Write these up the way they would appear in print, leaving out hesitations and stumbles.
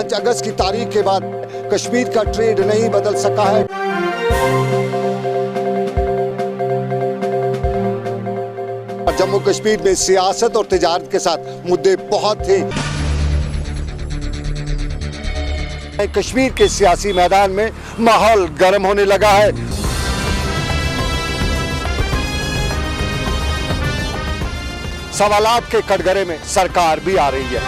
5 अगस्त की तारीख के बाद कश्मीर का ट्रेड नहीं बदल सका है। जम्मू कश्मीर में सियासत और तिजारत के साथ मुद्दे बहुत थे। कश्मीर के सियासी मैदान में माहौल गर्म होने लगा है। सवालात के कटघरे में सरकार भी आ रही है।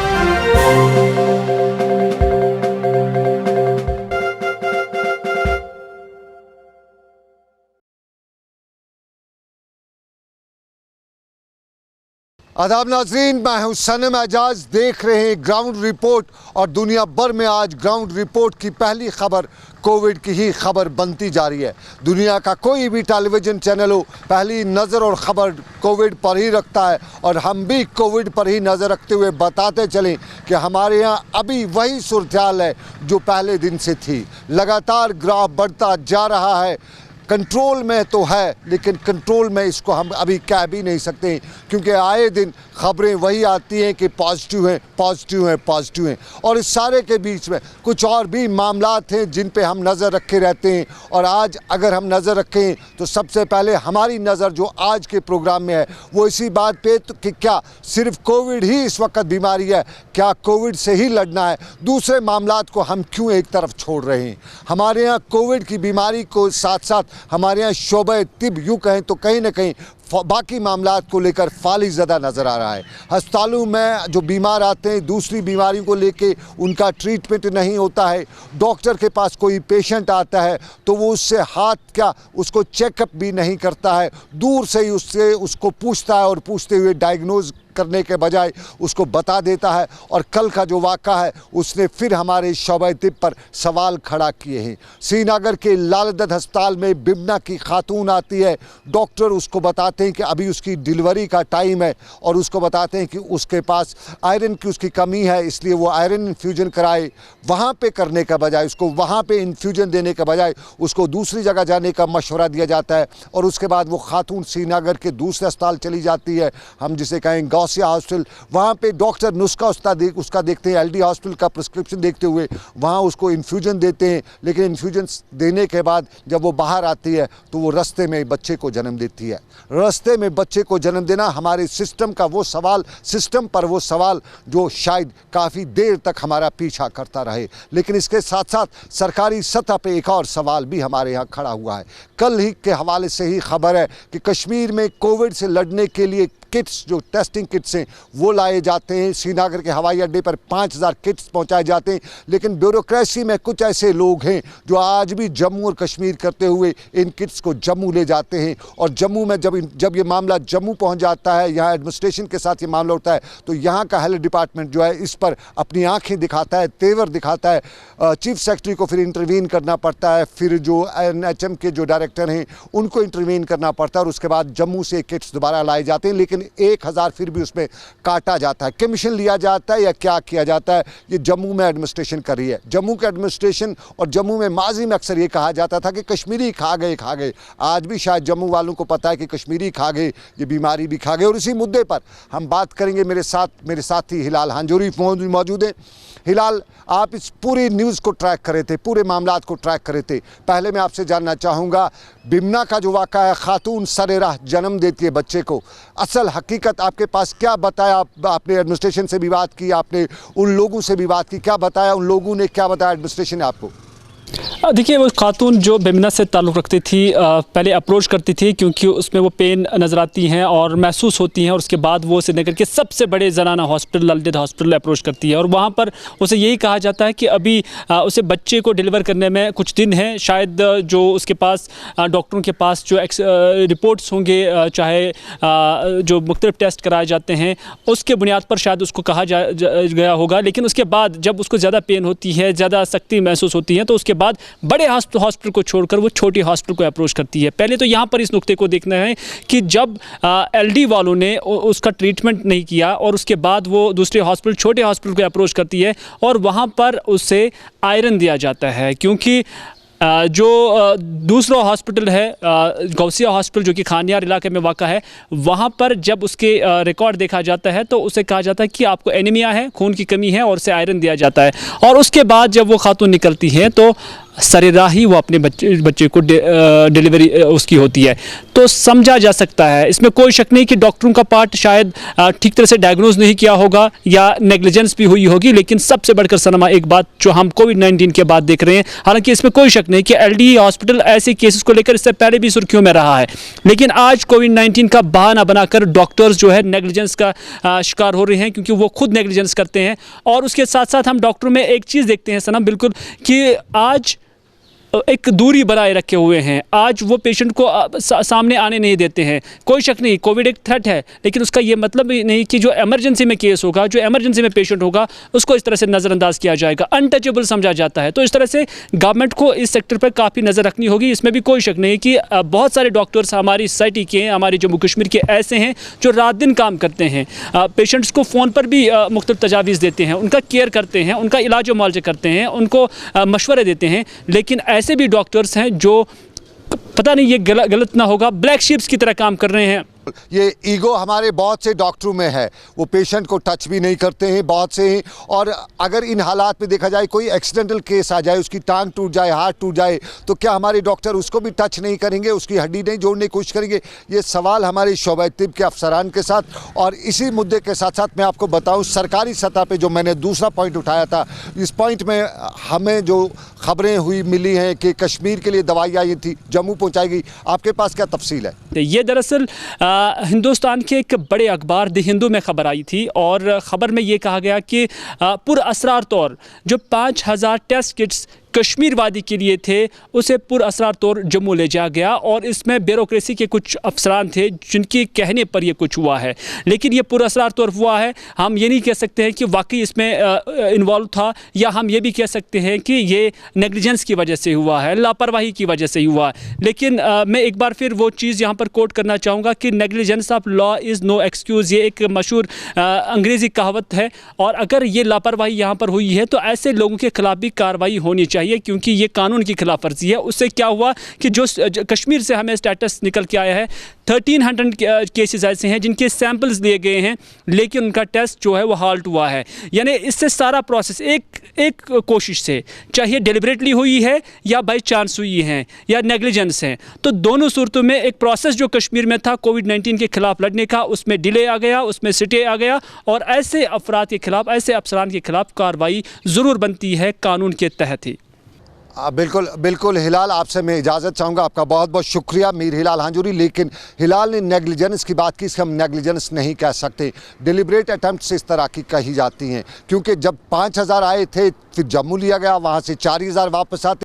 आदाब नाजरीन, मैं हूं सनम एजाज। देख रहे हैं ग्राउंड रिपोर्ट और दुनिया भर में आज ग्राउंड रिपोर्ट की पहली खबर कोविड की ही खबर बनती जा रही है। दुनिया का कोई भी टेलीविज़न चैनल हो, पहली नज़र और ख़बर कोविड पर ही रखता है और हम भी कोविड पर ही नज़र रखते हुए बताते चलें कि हमारे यहाँ अभी वही सूरत हाल है जो पहले दिन से थी। लगातार ग्राफ बढ़ता जा रहा है। कंट्रोल में तो है, लेकिन कंट्रोल में इसको हम अभी कह भी नहीं सकते, क्योंकि आए दिन ख़बरें वही आती हैं कि पॉजिटिव हैं, पॉजिटिव हैं, पॉजिटिव हैं। और इस सारे के बीच में कुछ और भी मामलात हैं जिन पे हम नज़र रखे रहते हैं। और आज अगर हम नज़र रखें तो सबसे पहले हमारी नज़र जो आज के प्रोग्राम में है वो इसी बात पे कि क्या सिर्फ कोविड ही इस वक्त बीमारी है, क्या कोविड से ही लड़ना है। दूसरे मामलात को हम क्यों एक तरफ छोड़ रहे हैं। हमारे यहाँ कोविड की बीमारी को साथ साथ हमारे यहाँ शोबे तिब यूँ कहें तो कहीं ना कहीं बाकी मामलात को लेकर फाली ज़्यादा नज़र आ रहा है। अस्पतालों में जो बीमार आते हैं दूसरी बीमारियों को लेके उनका ट्रीटमेंट नहीं होता है। डॉक्टर के पास कोई पेशेंट आता है तो वो उससे हाथ क्या उसको चेकअप भी नहीं करता है, दूर से ही उसको पूछता है और पूछते हुए डायग्नोज करने के बजाय उसको बता देता है। और कल का जो वाक़ा है उसने फिर हमारे शोबे तिब पर सवाल खड़ा किए हैं। श्रीनगर के लालदद अस्पताल में बिमना की खातून आती है, डॉक्टर उसको बताते हैं कि अभी उसकी डिलीवरी का टाइम है और उसको बताते हैं कि उसके पास आयरन की उसकी कमी है, इसलिए वो आयरन इन्फ्यूजन कराए। वहाँ पे करने का बजाय उसको वहाँ पे इन्फ्यूजन देने के बजाय उसको दूसरी जगह जाने का मशवरा दिया जाता है। और उसके बाद वो खातून श्रीनगर के दूसरे अस्पताल चली जाती है, हम जिसे कहें गौसिया हॉस्पिटल। वहाँ पे डॉक्टर नुस्खा उसका देखते हैं, एलडी हॉस्पिटल का प्रिस्क्रिप्शन देखते हुए वहाँ उसको इन्फ्यूजन देते हैं। लेकिन इन्फ्यूजन देने के बाद जब वो बाहर आती है तो वो रास्ते में बच्चे को जन्म देती है। रास्ते में बच्चे को जन्म देना हमारे सिस्टम का वो सवाल, सिस्टम पर वो सवाल जो शायद काफ़ी देर तक हमारा पीछा करता रहे। लेकिन इसके साथ साथ सरकारी सतह पे एक और सवाल भी हमारे यहाँ खड़ा हुआ है। कल ही के हवाले से ही खबर है कि कश्मीर में कोविड से लड़ने के लिए किट्स, जो टेस्टिंग किट्स हैं वो लाए जाते हैं। श्रीनगर के हवाई अड्डे पर 5000 किट्स पहुंचाए जाते हैं। लेकिन ब्यूरोक्रेसी में कुछ ऐसे लोग हैं जो आज भी जम्मू और कश्मीर करते हुए इन किट्स को जम्मू ले जाते हैं। और जम्मू में जब ये मामला जम्मू पहुंच जाता है, यहाँ एडमिनिस्ट्रेशन के साथ ये मामला होता है, तो यहाँ का हेल्थ डिपार्टमेंट जो है इस पर अपनी आँखें दिखाता है, तेवर दिखाता है। चीफ सेक्रेटरी को फिर इंटरवीन करना पड़ता है, फिर जो NHM के जो डायरेक्टर हैं उनको इंटरवीन करना पड़ता है और उसके बाद जम्मू से किट्स दोबारा लाए जाते हैं। लेकिन 1000 फिर भी उसमें काटा जाता है, कमीशन लिया जाता है या क्या किया जाता है, ये जम्मू में एडमिनिस्ट्रेशन कर रही है। जम्मू के एडमिनिस्ट्रेशन और जम्मू में माजी में अक्सर ये कहा जाता था कि कश्मीरी खा गए। आज भी शायद जम्मू वालों को पता है कि कश्मीरी खा गए, ये बीमारी भी खा गए। और इसी मुद्दे पर हम बात करेंगे। मेरे साथी हिलाल हांजूरी मौजूद हैं। हिलाल, आप इस पूरी न्यूज़ को ट्रैक कर रहे थे, पूरे मामलात को ट्रैक कर रहे थे। पहले मैं आपसे जानना चाहूँगा, बिमना का जो वाक़ा है, खातून सरेराह जन्म देती है बच्चे को, असल हकीकत आपके पास क्या बताया? आपने एडमिनिस्ट्रेशन से भी बात की, आपने उन लोगों से भी बात की, क्या बताया उन लोगों ने, क्या बताया एडमिनिस्ट्रेशन ने आपको? देखिए, वो खातून जो बिमना से ताल्लुक़ रखती थी, पहले अप्रोच करती थी क्योंकि उसमें वो पेन नज़र आती हैं और महसूस होती हैं। और उसके बाद वो श्रीनगर के सबसे बड़े ज़नाना हॉस्पिटल लालदद हॉस्पिटल अप्रोच करती है और वहाँ पर उसे यही कहा जाता है कि अभी उसे बच्चे को डिलीवर करने में कुछ दिन हैं। शायद जो उसके पास डॉक्टरों के पास जो रिपोर्ट्स होंगे, चाहे जो मुख्तलिफ टेस्ट कराए जाते हैं, उसके बुनियाद पर शायद उसको कहा गया होगा। लेकिन उसके बाद जब उसको ज़्यादा पेन होती है, ज़्यादा सख्ती महसूस होती है, तो उसके बाद बड़े हॉस्पिटल को छोड़कर वो छोटी हॉस्पिटल को अप्रोच करती है। पहले तो यहाँ पर इस नुक्ते को देखना है कि जब LD वालों ने उसका ट्रीटमेंट नहीं किया और उसके बाद वो दूसरे हॉस्पिटल, छोटे हॉस्पिटल को अप्रोच करती है और वहाँ पर उसे आयरन दिया जाता है, क्योंकि जो दूसरा हॉस्पिटल है गौसिया हॉस्पिटल जो कि खानियार इलाके में वाक़ा है, वहाँ पर जब उसके रिकॉर्ड देखा जाता है तो उसे कहा जाता है कि आपको एनीमिया है, खून की कमी है और उसे आयरन दिया जाता है। और उसके बाद जब वो खातून निकलती हैं तो सरेराही वो अपने बच्चे को डिलीवरी उसकी होती है। तो समझा जा सकता है, इसमें कोई शक नहीं कि डॉक्टरों का पार्ट शायद ठीक तरह से डायग्नोज नहीं किया होगा या नेग्लिजेंस भी हुई होगी। लेकिन सबसे बढ़कर सनमा एक बात जो हम कोविड-19 के बाद देख रहे हैं, हालांकि इसमें कोई शक नहीं कि एलडी हॉस्पिटल ऐसे केसेस को लेकर इससे पहले भी सुर्खियों में रहा है, लेकिन आज कोविड-19 का बहाना बनाकर डॉक्टर्स जो है नेग्लिजेंस का शिकार हो रहे हैं, क्योंकि वो खुद नेग्लिजेंस करते हैं। और उसके साथ साथ हम डॉक्टरों में एक चीज़ देखते हैं सनम, बिल्कुल कि आज एक दूरी बनाए रखे हुए हैं। आज वो पेशेंट को सामने आने नहीं देते हैं। कोई शक नहीं कोविड एक थ्रेट है, लेकिन उसका ये मतलब नहीं कि जो इमरजेंसी में केस होगा, जो इमरजेंसी में पेशेंट होगा, उसको इस तरह से नज़रअंदाज किया जाएगा, अनटचेबल समझा जाता है। तो इस तरह से गवर्नमेंट को इस सेक्टर पर काफ़ी नज़र रखनी होगी। इसमें भी कोई शक नहीं कि बहुत सारे डॉक्टर्स हमारी सोसाइटी के, हमारे जम्मू कश्मीर के ऐसे हैं जो रात दिन काम करते हैं, पेशेंट्स को फ़ोन पर भी मुख्तलिफ तजावीज़ देते हैं, उनका केयर करते हैं, उनका इलाज व मुआवजा करते हैं, उनको मशवरे देते हैं। लेकिन ऐसे भी डॉक्टर्स हैं जो पता नहीं ये गलत ना होगा, ब्लैक शीप्स की तरह काम कर रहे हैं। ये ईगो हमारे बहुत से डॉक्टरों में है, वो पेशेंट को टच भी नहीं करते हैं बहुत से हैं। और अगर इन हालात में देखा जाए, कोई एक्सीडेंटल केस आ जाए, उसकी टांग टूट जाए, हाथ टूट जाए, तो क्या हमारे डॉक्टर उसको भी टच नहीं करेंगे, उसकी हड्डी नहीं जोड़ने की कोशिश करेंगे? ये सवाल हमारे शोबा तिब के अफसरान के साथ। और इसी मुद्दे के साथ साथ मैं आपको बताऊं, सरकारी सतह पे जो मैंने दूसरा पॉइंट उठाया था, इस पॉइंट में हमें जो खबरें हुई मिली हैं कि कश्मीर के लिए दवाई आई थी, जम्मू पहुँचाई गई, आपके पास क्या तफसील है? ये दरअसल हिंदुस्तान के एक बड़े अखबार द हिंदू में ख़बर आई थी, और ख़बर में ये कहा गया कि पुरअसरार तौर जो 5000 टेस्ट किट्स कश्मीर वादी के लिए थे, उसे पुरअसरार तौर जम्मू ले जाया गया। और इसमें ब्यूरोक्रेसी के कुछ अफसरान थे जिनके कहने पर यह कुछ हुआ है, लेकिन ये पुरअसरार तौर हुआ है। हम ये नहीं कह सकते हैं कि वाकई इसमें इन्वॉल्व था, या हम ये भी कह सकते हैं कि ये नेग्लिजेंस की वजह से हुआ है, लापरवाही की वजह से हुआ है। लेकिन मैं एक बार फिर वो चीज़ यहाँ पर कोट करना चाहूँगा कि negligence of law is no excuse, ये एक मशहूर अंग्रेज़ी कहावत है। और अगर ये लापरवाही यहाँ पर हुई है तो ऐसे लोगों के खिलाफ भी कार्रवाई होनी चाहिए, क्योंकि ये कानून की खिलाफ वर्जी है। उससे क्या हुआ कि जो कश्मीर से हमें स्टेटस निकल के आया है, 1300 केसेस ऐसे हैं जिनके सैंपल्स लिए गए हैं, लेकिन उनका टेस्ट जो है वो हाल्ट हुआ है। यानी इससे सारा प्रोसेस एक कोशिश से, चाहे डिलिबरेटली हुई है या बाई चांस हुई है या नेग्लिजेंस है, तो दोनों सूरतों में एक प्रोसेस जो कश्मीर में था कोविड-19 के खिलाफ लड़ने का, उसमें डिले आ गया, उसमें स्टे आ गया। और ऐसे अफराद के खिलाफ, ऐसे अफसरान के खिलाफ कार्रवाई ज़रूर बनती है कानून के तहत ही। बिल्कुल बिल्कुल हिलाल, आपसे मैं इजाज़त चाहूँगा। आपका बहुत बहुत शुक्रिया, मीर हिलाल हांजूरी। लेकिन हिलाल ने नेग्लिजेंस की बात की, इससे हम नेग्लिजेंस नहीं कह सकते, डिलिबरेट अटैम्प्ट्स इस तरह की कही जाती हैं। क्योंकि जब 5000 आए थे, फिर जम्मू लिया गया, वहाँ से 4000 वापस आते